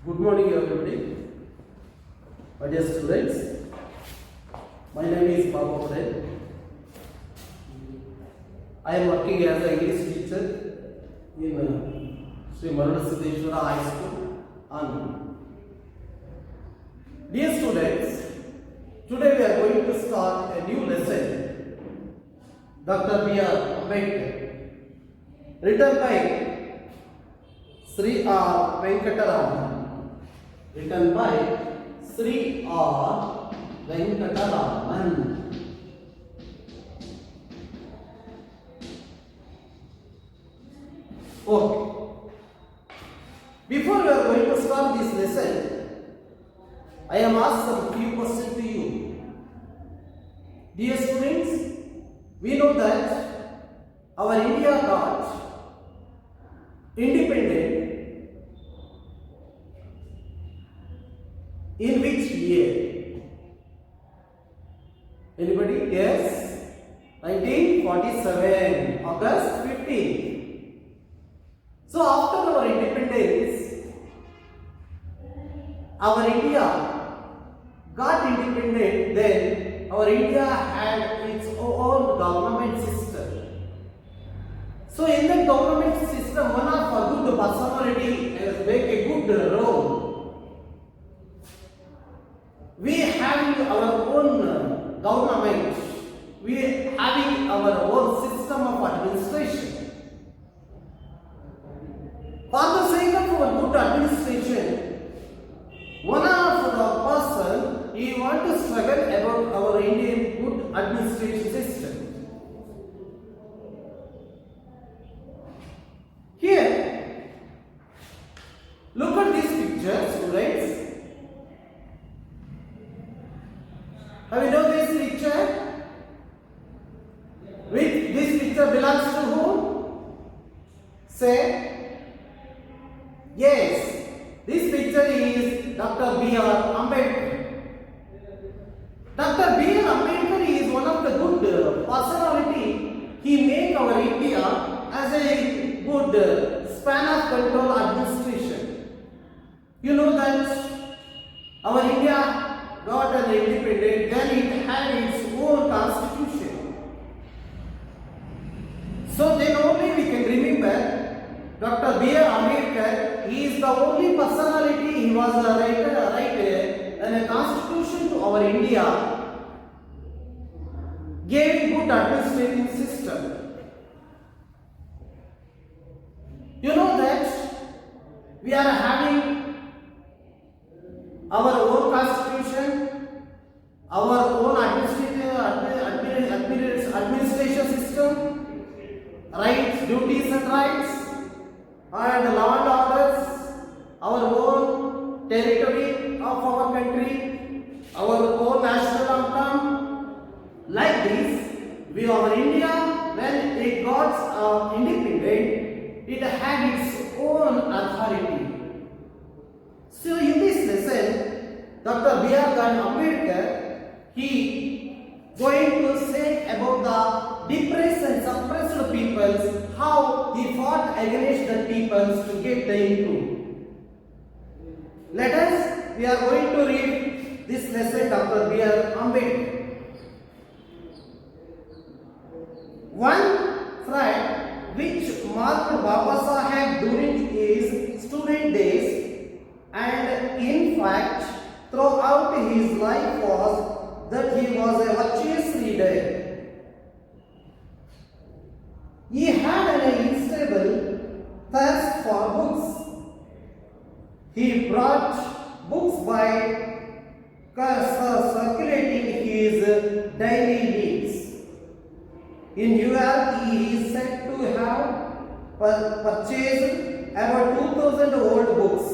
Good morning, everybody. My dear students, my name is Baba Patel. I am working as an English teacher in Sri Marudasiddeshwara High School, Anand. Dear students, today we are going to start a new lesson. Dr. B.R. Ambedkar, written by Sri R. Venkataraman. Written by Sri R. Venkataraman. Okay. Before we are going to start this lesson, I am asked some few questions to you. Dear students, we know that our India got independent in which year? Anybody? Yes? 1947, August 15. So after our independence, our India got independent, then our India had its own government system. So in the government system, one of a good personality has make a good role. We having our own government, we having our own system of administration. For the sake of our good administration, one of the person he want to struggle about our Indian good administration system. Here, look at this picture, students. Have you know this picture? Which this picture belongs to whom? Say. Yes. This picture is Dr. B.R. Ambedkar. Dr. B.R. Ambedkar is one of the good personality. He make our India as a good span of control administration. You know that our India got an independent, then it had its own constitution. So then only we can remember Dr. B.R. Ambedkar. He is the only personality. He was a writer and a constitution to our India, gave good administrative system. You know that we are having our own constitution, our own administration system, rights, duties and rights, and law and orders, our own territory of our country, our own national anthem. Like this, our India, when it got independent, it had its own authority. So in this lesson, Dr. B.R. Ambedkar, he going to say about the depressed and suppressed peoples, how he fought against the peoples to get the improved. Let us, we are going to read this lesson, Dr. B.R. Ambedkar. One fact which marked Baba Saheb during his student days and in fact throughout his life was that he was a virtuous reader. He had an insatiable thirst for books. He brought books by circulating his daily needs. In New York, he is said to have purchased about 2,000 old books.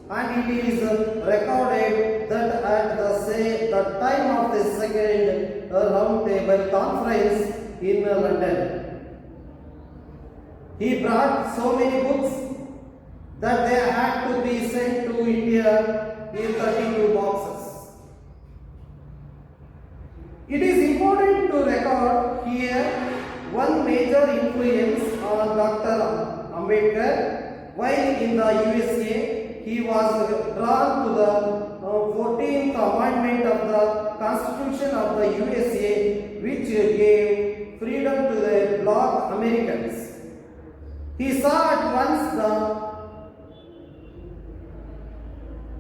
And it is recorded that at the time of the second round table conference in London, he brought so many books that they had to be sent to India in 32 boxes. It is important to record here one major influence on Dr. Ambedkar while in the USA he was drawn to the 14th Amendment of the Constitution of the USA, which gave freedom to the Black Americans. He saw at once the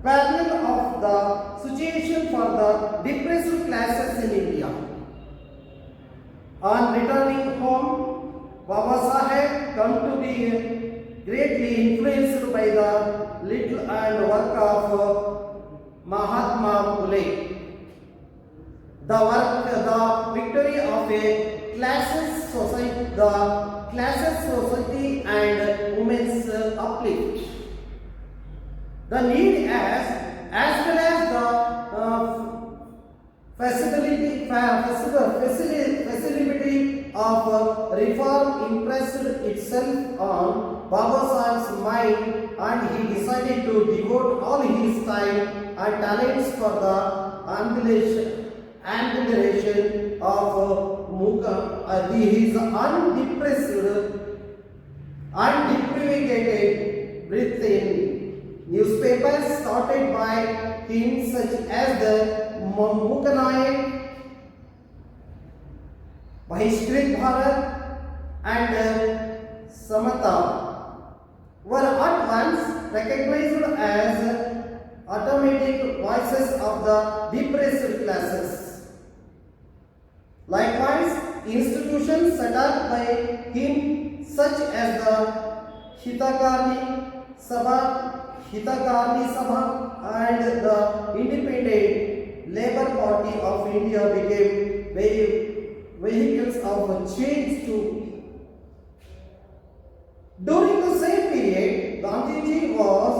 parallel of the situation for the depressed classes in India. On returning home, Baba Saheb come to be greatly influenced by the little and work of Mahatma Phule. The victory of a classes society and women's uplift. The need as well as the facility of reform impressed itself on Baba Saheb's mind, and he decided to devote all his time and talents for the ambulation of his undepriviated breath in. Newspapers started by him such as the Mukanayak, Bahishkrit Bharat and Samata were at once recognized as automatic voices of the depressed classes. Likewise, institutions set up by him such as the Hitakarni Sabha and the Independent Labour Party of India became vehicles of change too. During the same period, Gandhiji was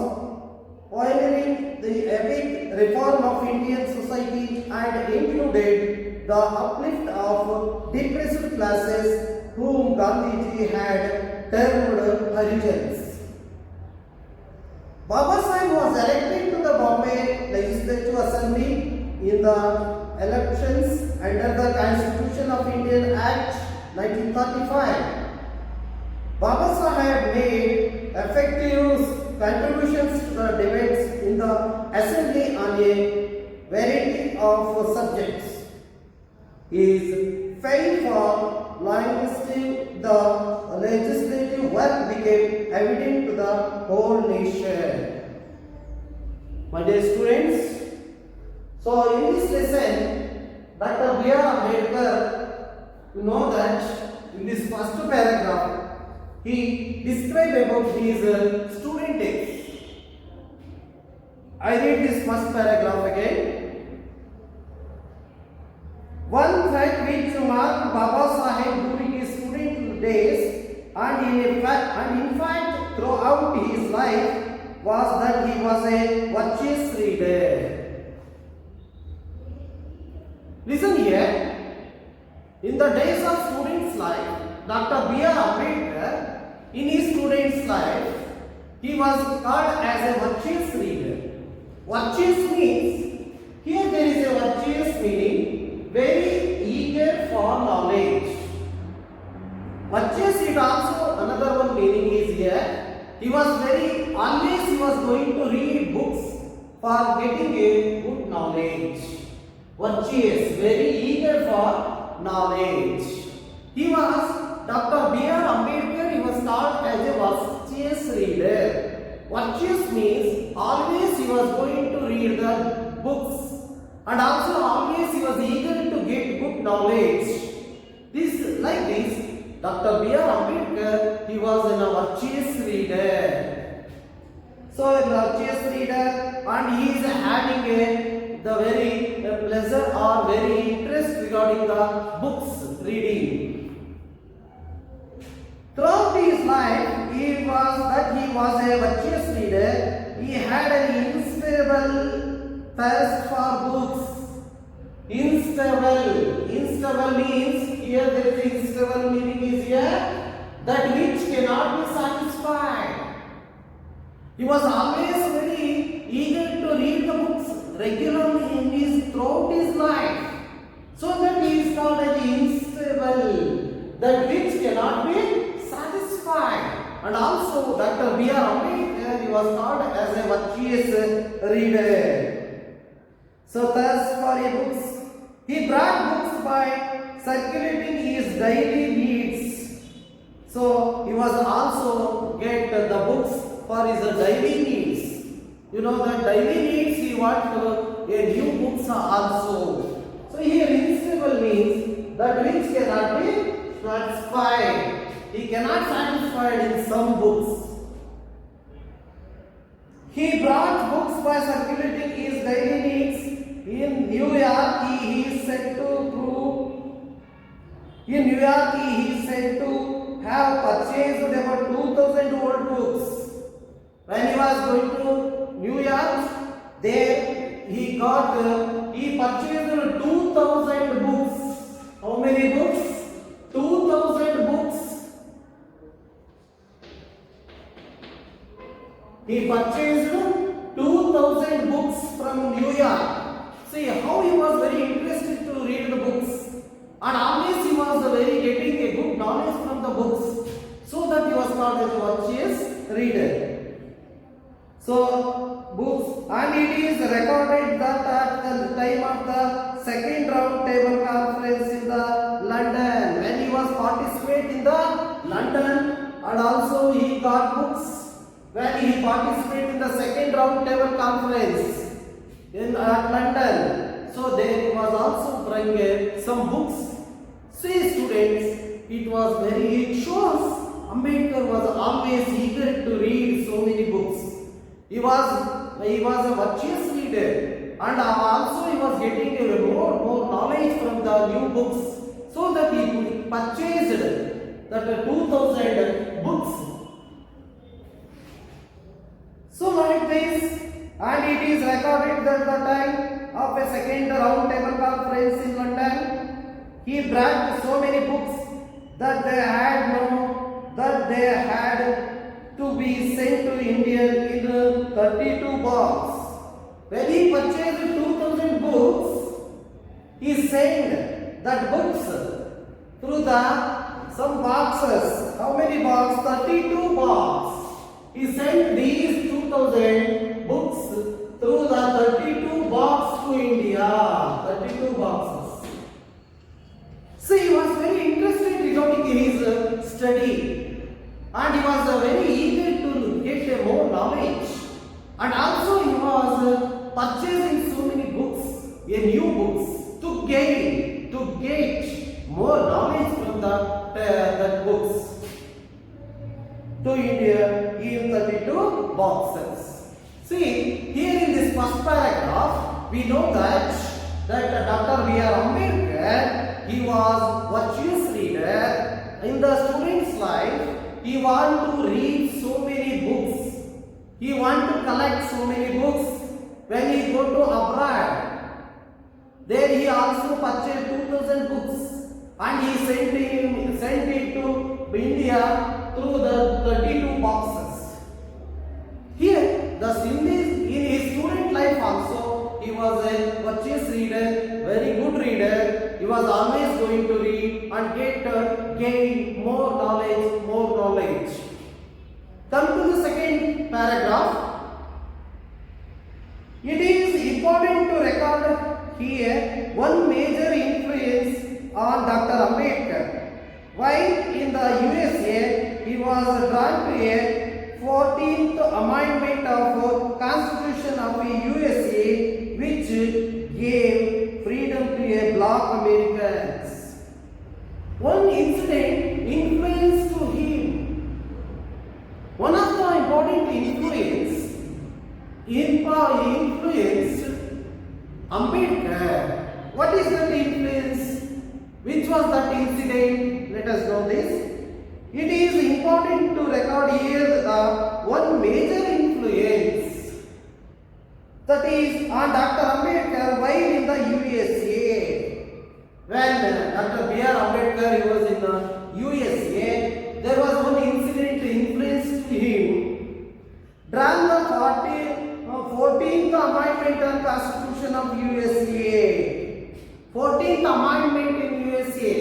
pioneering the epic reform of Indian society and included the uplift of depressed classes whom Gandhiji had termed Harijans. Baba Saheb was elected to the Bombay Legislative Assembly in the elections under the Constitution of India Act 1935. Baba Saheb made effective contributions to the debates in the Assembly on a variety of subjects. His fame for the legislative work became evident to the whole nation. My dear students, so in this lesson, Dr. B.R. Ambedkar, you know that in this first paragraph, he described about his student days. I read this first paragraph again. One fact which marked Baba Saheb during his student days and in fact throughout his life was that he was a virtuous reader. Listen here. In the days of student's life, Dr. B.R. Ambedkar, in his student's life, he was called as a virtuous reader. Virtuous means, here there is a virtuous meaning, very eager for knowledge. Virtuous is also another one meaning is here. He was always he was going to read books for getting a good knowledge. Virtuous, very eager for knowledge. He was, Dr. B.R. Ambedkar, he was called as a virtuous reader. Virtuous means always he was going to read the books and also always he was eager to get good knowledge. Like this, Dr. B.R. Ambedkar, he was a virtuous reader. So a virtuous reader, and he is having the very pleasure or very interest regarding the books reading. Throughout his life, he was a virtuous reader. He had an insatiable thirst for books. Insatiable means, here there is insatiable meaning is here, that which cannot be satisfied. He was always very eager to read the books regularly throughout his life. So that he is called as insatiable, that which cannot be satisfied. And also Dr. B.R. Ambedkar, he was called as a virtuous virtuous reader. So thus for a books, he brought books by circulating his daily needs. So he was also get the books for his daily needs. You know that daily needs he want a new books also. So here inseparable means that which cannot be satisfied. He cannot satisfy in some books. He brought books by circulating his daily needs. In New York, he is said to have purchased about 2,000 old books. When he was going to New York, there he purchased 2,000 books. How many books? 2,000 books. He purchased 2,000 books from New York. See how he was very interested to read the books, and always he was very getting a good knowledge from the books, so that he was called as a virtuous reader. So books, and it is recorded that at the time of the second round table conference in the London, when he was participating in the London, and also he got books when he participated in the second round table conference in London. So there he was also bringing some books. See students, it shows Ambedkar was always eager to read so many books. He was a virtuous reader, and also he was getting a more knowledge from the new books, so that he purchased that 2,000 books. So like this, and it is recorded that the time of a second round table conference in London, he brought so many books that they had to be sent to India in 32 boxes. When he purchased 2,000 books, he sent that books through some boxes. How many boxes? 32 boxes. He sent these 2,000 books through the 32 box to India. 32 boxes. So he was very interested regarding his study, and he was very eager to get more knowledge, and also he was purchasing so many books, new books, to get more knowledge from that books to India in 32 boxes. See, here in this first paragraph, we know that Dr. B.R. Ambedkar, he was virtuous reader. In the student's life, he want to read so many books. He want to collect so many books. When he go to abroad, there he also purchased 2,000 books, and he sent it to India through the 32 boxes. Here, in his student life also, he was a virtuous reader, very good reader. He was always going to read and gain more knowledge. Come to the second paragraph. It is important to record here one major influence on Dr. Ambedkar. While in the USA, he was drawn to a 14th Amendment of Constitution of the USA, which gave freedom to a black Americans. One incident influenced to him. One of the important influenced Ambedkar. What is that influence? Which was that incident? Let us know this. It is important to record here one major influence, that is on Dr. Ambedkar while in the USA. When Dr. B.R. Ambedkar was in the USA, there was one incident influenced him. During the 14th Amendment on Constitution of USA. 14th Amendment in USA.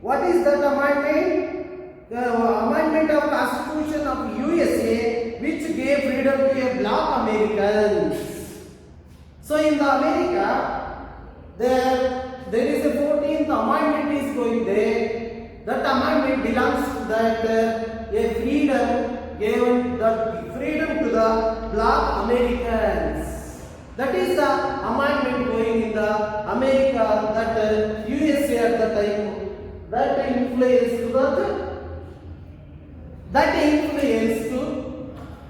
What is that amendment? The Amendment of Constitution of USA which gave freedom to a black Americans. So in the America, there is a 14th amendment is going there. That amendment belongs to that a freedom given the freedom to the black Americans. That is the amendment going in the America that USA at the time that influence to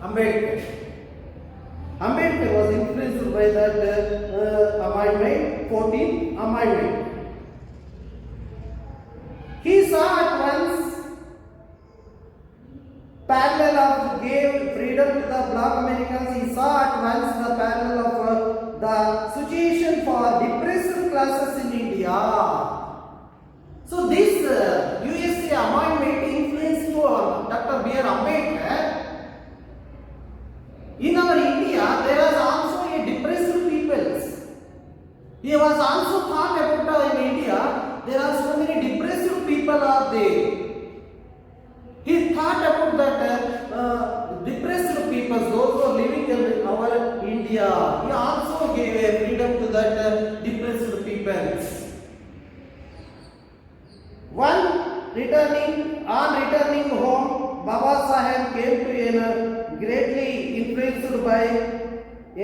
Ambedkar. Ambedkar was influenced by that amendment, 14th amendment. He saw at once parallel of gave freedom to the black Americans. He saw at once the parallel of the situation for depressed classes in India. So this USA amendment influenced to Dr. B.R. Ambedkar. In our India, there are also a depressed peoples. He was also thought about in India, there are so many depressed people are there. He thought about that depressed people, those who are living in our India. He also gave a freedom to that depressed peoples. On returning home, Baba Saheb came to greatly influenced by a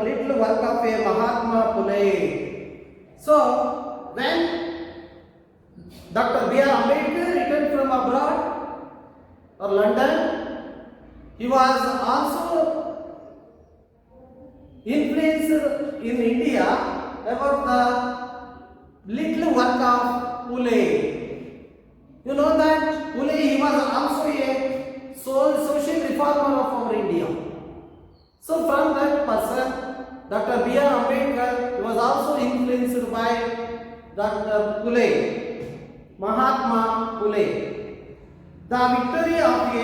little work of a Mahatma Phule. So when Dr. B.R. Ambedkar returned from abroad or London, he was also influenced in India about the little work of Phule. You know that Phule, he was also a social reformer of our India. So from that person, Dr. B.R. Ambedkar was also influenced by Dr. Phule, Mahatma Phule. The victory of a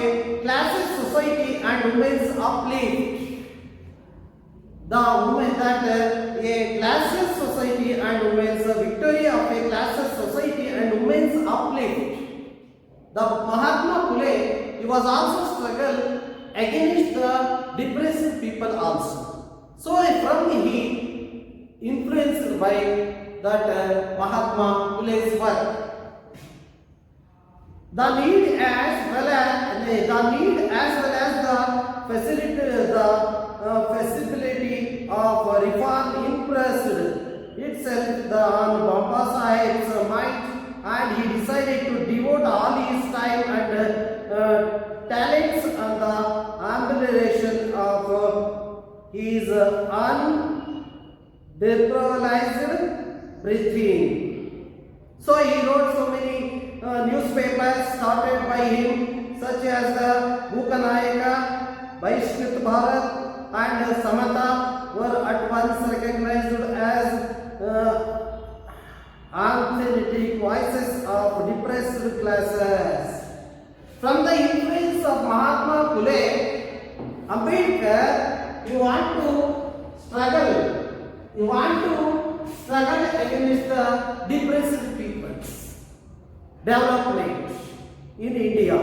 classes society and women's uplift. The women that a classes society and women's victory of a classes society and women's uplift. The Mahatma Phule, he was also struggle against the depressed people also. So from he influenced by that Mahatma Phule's work. The need as well as the feasibility of reform impressed itself on Baba Saheb's mind, and he decided to devote all his time and talents on the amelioration of his undepolarized breathing. So he wrote so many newspapers started by him, such as the Mukanayaka, Vaishkrit Bharat and Samata were at once recognized as authentic voices of depressed classes. From the influence of Mahatma Phule, Ambedkar, you want to struggle against the depressed people's development in India.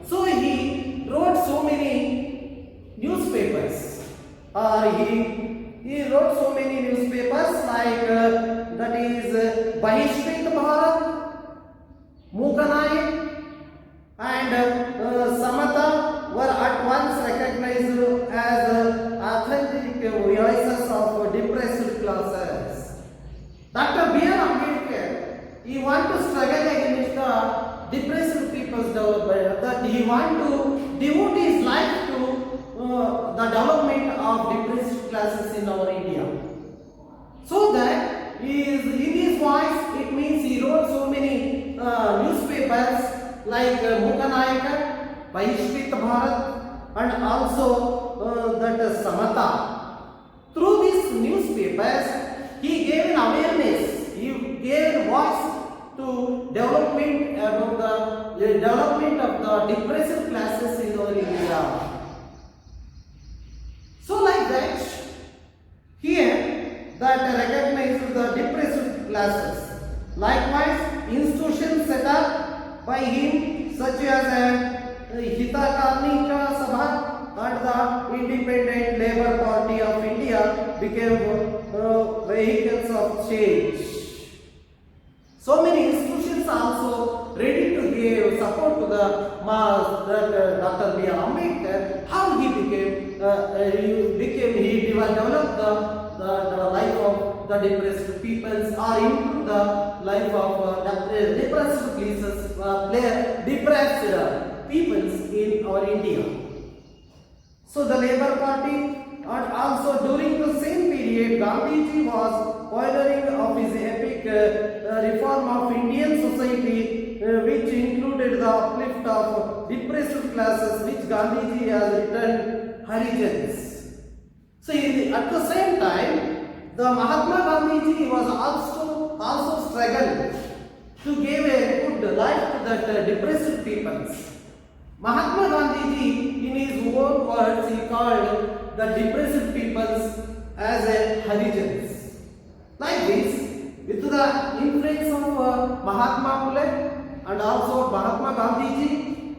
So he wrote so many newspapers, he wrote so many newspapers like that is Bahishrit Bharat, Mukanayak and Samata were at once recognized as authentic voices of depressed classes. Dr. B.R. Ambedkar, he want to struggle against the depressed people's development, that he want to devote his life to the development of depressed classes in our India. So that in his voice, it means he wrote so many newspapers like Mukanayaka, Vaishkrit Bharat and also that Samata. Through these newspapers, he gave an awareness, he gave voice to development about the development of the depressed classes in our India. So like that, here that recognizes the depressed classes. Likewise, institutions set up by him such as Hitakarnika Sabha and the Independent Labour Party of India became vehicles of change. So many institutions also ready to give support to the Dr. B.R. Ambedkar. How he developed the life of the depressed peoples or improved the life of depressed peoples in our India. So the Labour Party, and also during the same period, Gandhiji was pioneering of his epic reform of Indian society, which included the uplift of depressed classes, which Gandhiji has written Harijans. So at the same time, the Mahatma Gandhiji was also struggled to give a good life to that depressed peoples. Mahatma Gandhiji, in his own words, he called the depressed peoples as a Harijans. Like this, with the influence of Mahatma Phule and also Mahatma Gandhiji,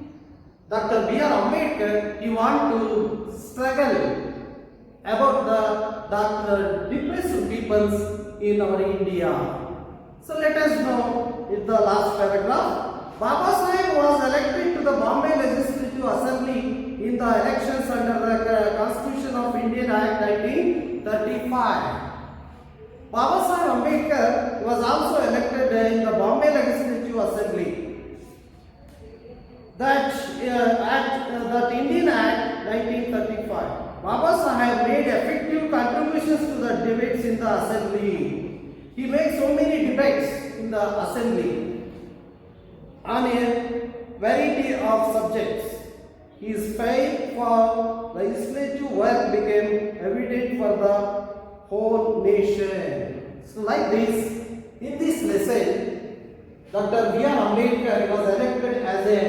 Dr. B.R. Ambedkar, he wanted to struggle about the depressed peoples in our India. So let us know in the last paragraph. Baba Saheb was elected to the Bombay Legislative Assembly in the elections under the Constitution of Indian Act 1935. Baba Saheb Ambedkar was also elected in the Bombay Legislative Assembly. That Indian Act 1935. Baba Saheb made effective contributions to the debates in the Assembly. He made so many debates in the Assembly on a variety of subjects. His faith for legislative work became evident for the whole nation. So like this, in this lesson, Dr. B.R. Ambedkar was elected as a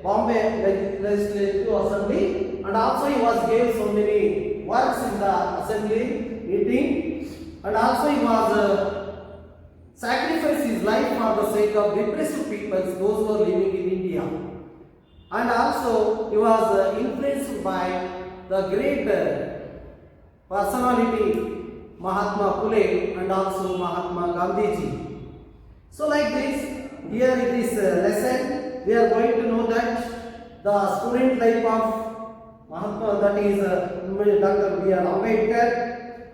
Bombay Legislative Assembly, and also he was gave so many works in the assembly meeting, and also he was sacrificed his life for the sake of depressed people, those who are living in India. And also he was influenced by the great personality Mahatma Phule and also Mahatma Gandhiji. So like this, here in this lesson, we are going to know that the student life of Mahatma, that is Dr. B.R. Ambedkar,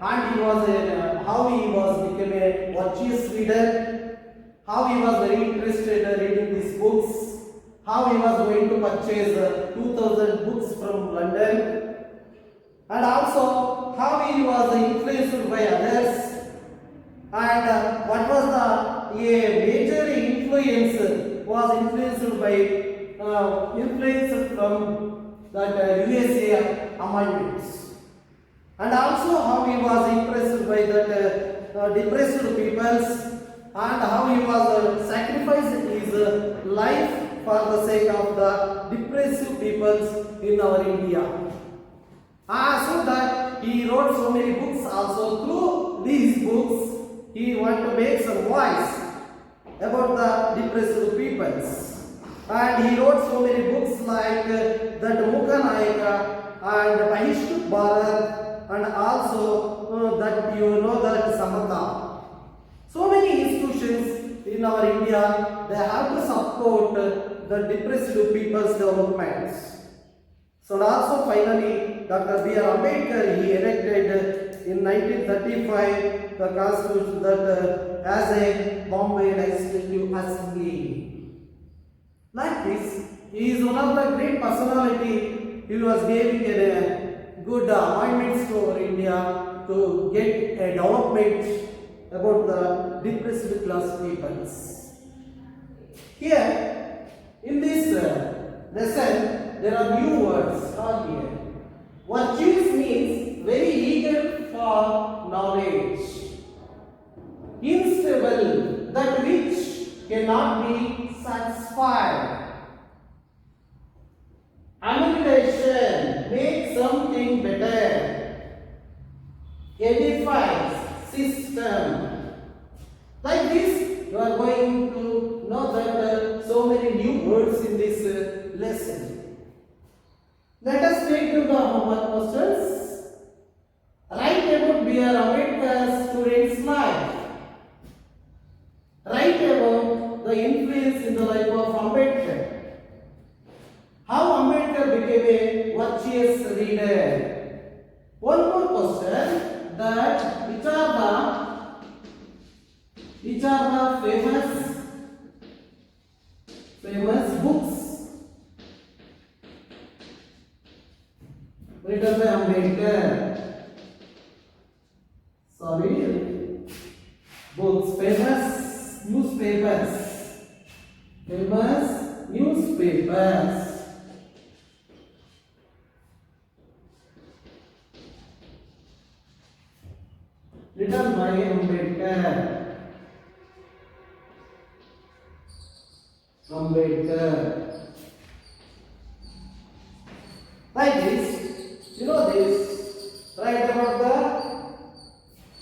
and he was how he was became a virtuous reader, how he was very interested in reading these books, how he was going to purchase 2000 books from London, and also how he was influenced by others, and what was the major influence was influenced by influence from that USA amendments. And also how he was impressed by that depressed peoples, and how he was sacrificed his life for the sake of the depressed peoples in our India. So that he wrote so many books also. Through these books, he wanted to make some voice about the depressed peoples. And he wrote so many books like that Mukha Nayaka and Bahishut Bharat, and also that you know that Samatha. So many institutions in our India, they have to support the depressed people's developments. So and also finally, Dr. B.R. Ambedkar, he elected in 1935 the Constitution that as a Bombay Legislative Assembly. Like this, he is one of the great personality. He was giving a good appointments to our India to get a development about the depressed class peoples. Here, in this lesson, there are new words called here. Virtuous means very eager for knowledge. Unstable, that which cannot be satisfied. Annihilation, make something better. Edifies, system. Like this, you are going to know that so many new words in this lesson. Let us take to the homework questions. Write about B.R. Ambedkar's student's life. Write about the influence in the life of Ambedkar. How Ambedkar became a virtuous reader. One more question, that which are the famous books written by Ambedkar. Books, famous newspapers written by Ambedkar. Like this, you know this. Write about the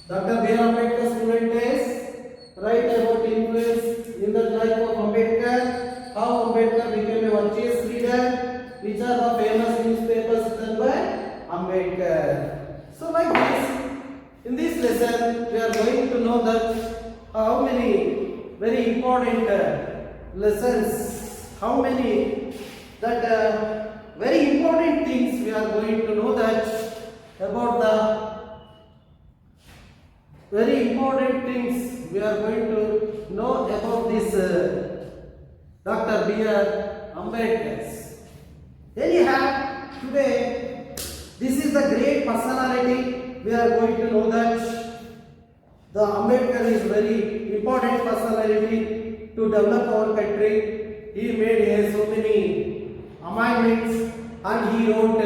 Dr. B.R. Ambedkar student days. Write about influence in the life of Ambedkar. How Ambedkar became a virtuous leader. Which are the famous newspapers written by Ambedkar. So like this, in this lesson, we are going to know that how many very important lessons, how many that very important things we are going to know that about the very important things we are going to know about this Dr. B.R. Ambedkar. Then you have today, this is the great personality. We are going to know that the Ambedkar is very important personality to develop our country. He made so many amendments and he wrote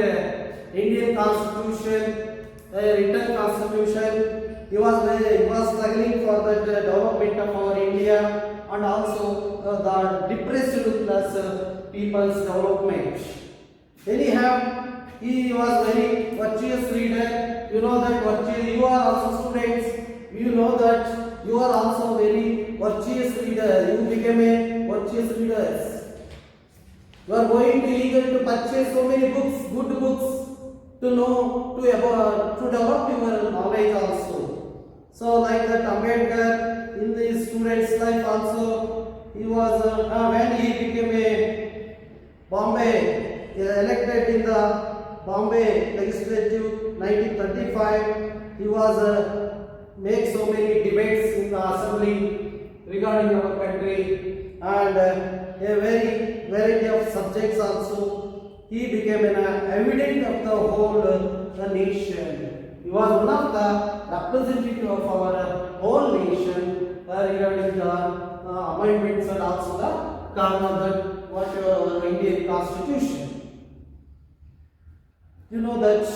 Indian Constitution, written Constitution. He was struggling for the development of our India and also the depressed class people's development. Anyhow, he was very virtuous reader. You know that virtuous, you are also students. You know that you are also very virtuous reader. You became a virtuous reader. You are going to eager to purchase so many books, good books, to know, to develop your knowledge also. So like that Ambedkar in the student's life also, he was when he became a Bombay, elected in the Bombay legislative 1935, he was make so many debates in the assembly regarding our country and a very variety of subjects also. He became an evidence of the whole nation. He was one of the representative of our whole nation regarding the amendments and also the our Indian Constitution. You know that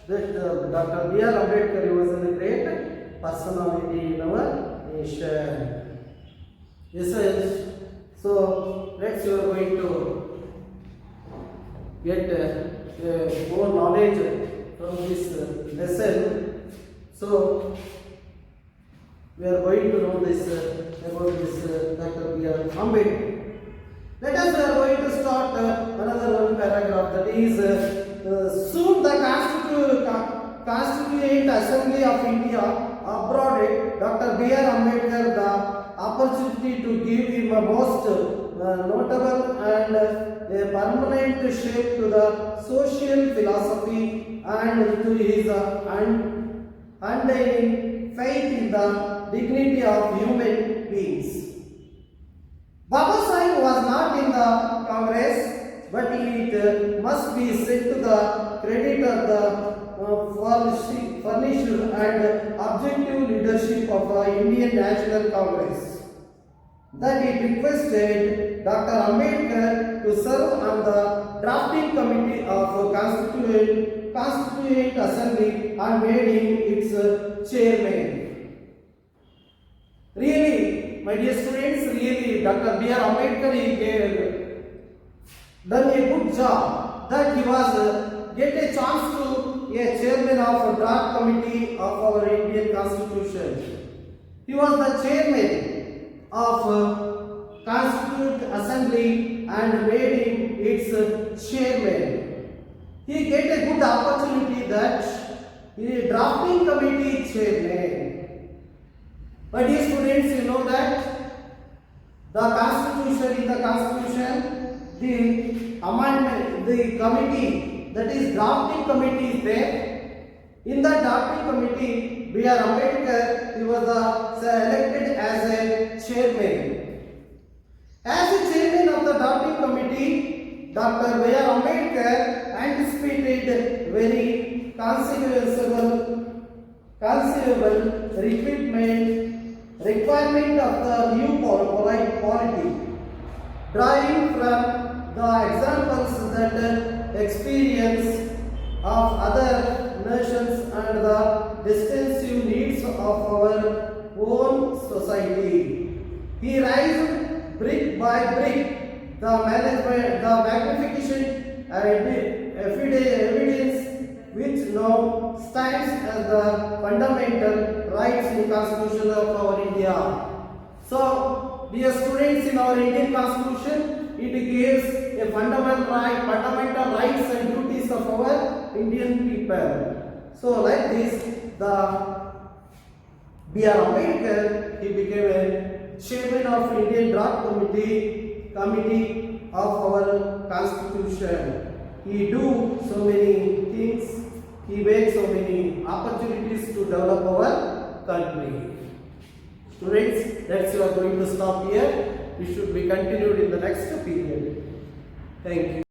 Dr. B.R. Ambedkar was a great personality in our nation. Yes, so next we are going to get more knowledge from this lesson. So we are going to know this about this Dr. B.R. Ambedkar. Let us we are going to start another one paragraph, that is soon the Constituent Assembly of India awarded Dr. B.R. Ambedkar the opportunity to give him a most notable and a permanent shape to the social philosophy and to his undying faith in the dignity of human beings. Baba Sahib was not in the Congress, but it must be said to the credit of the furnished and objective leadership of the Indian National Congress that it requested Dr. Ambedkar to serve on the drafting committee of Constituent Assembly and made him its chairman. Really, my dear students, really Dr. B.R. Ambedkar done a good job that he was get a chance to a chairman of draft committee of our Indian Constitution. He was the chairman of Constituent Assembly and made him its chairman. he get a good opportunity that he drafting committee chairman. My dear students, you know that the constitution, the amendment, the committee, that is drafting committee is there. In the drafting committee, B.R. Ambedkar, he was elected as a chairman. As a chairman of the drafting committee, Dr. B.R. Ambedkar anticipated very considerable requirement of the new polity, drawing from the examples that experience of other nations and the distinctive needs of our own society. He raised brick by brick the magnification evidence which now stands as the fundamental rights in Constitution of our India. So, dear students, in our Indian Constitution, it gives a fundamental rights and duties of our Indian people. So, like this, the B.R. Ambedkar, he became a chairman of Indian Draft Committee of our Constitution. He do so many things. He makes so many opportunities to develop our country. Students, that's we are going to stop here. We should be continued in the next period. Thank you.